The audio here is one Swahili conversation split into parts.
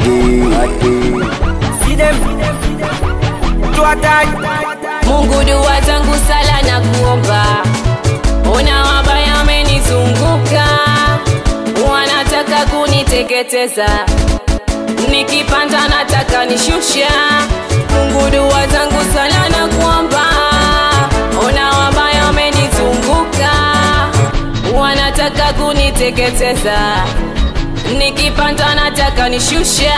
See them to attack. Mungu dua zangu sala na kuomba, ona wabaya amenizunguka, wanataka kuniteketeza, nikipanda nataka nishusha. Mungu dua zangu sala na kuomba, ona wabaya amenizunguka, wanataka kuniteketeza, nikipanda nataka nishusha.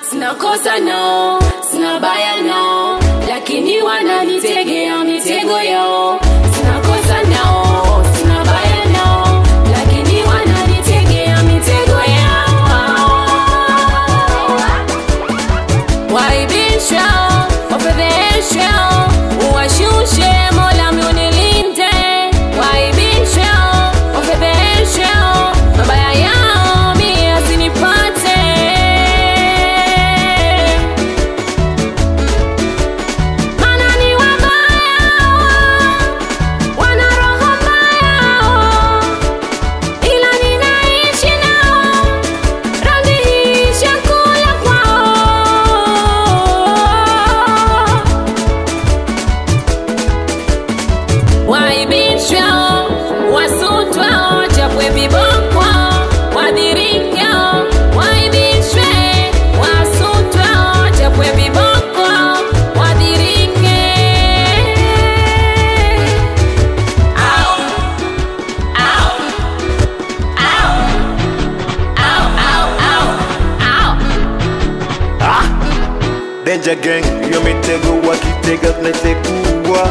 Sina kosa nao, sina baya nao, lakini wananitegea mitego yao. Sina kosa nao, sina baya nao, lakini wananitegea mitego yao. Waibisha, wafedhesha, uwashushe, Mola unilinde. Waibisha, wafedhesha, mabaya yao mimi asinipate. Waibishwa, wasutwa, chapwe vibokwa, wadirika. Waibishwe, wasutwa, chapwe vibokwa, wadirike. Au, au, au, au, au, au, au. Danger gang, yo mitego wakitega tunatekua.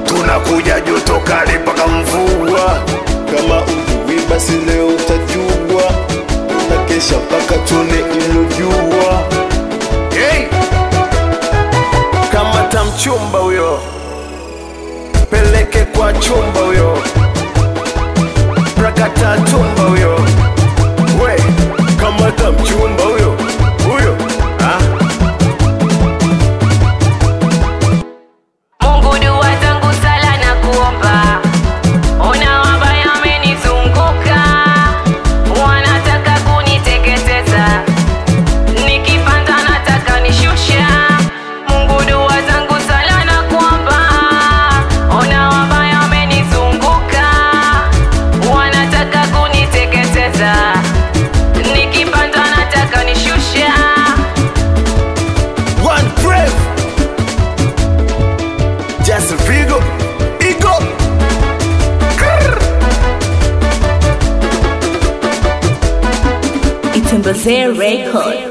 Tunakuja joto kali paka mvua. Kama ujui basi leo utajua. Tunakesha paka tune ilojua. Hey! Kama tamchumba huyo, peleke kwa chumba huyo. Prakata chumba huyo. We, kama tamchumba huyo, huyo, ha? Mungu dua zangu sala na kuomba, ona wabaya amenizunguka, wanataka kuniteketeza, nikipanda nataka nishusha. Mungu dua zangu sala na kuomba, ona wabaya amenizunguka, wanataka kuniteketeza, nikipanda nataka nishusha. One brave, just Vigo, ego. It's in Record.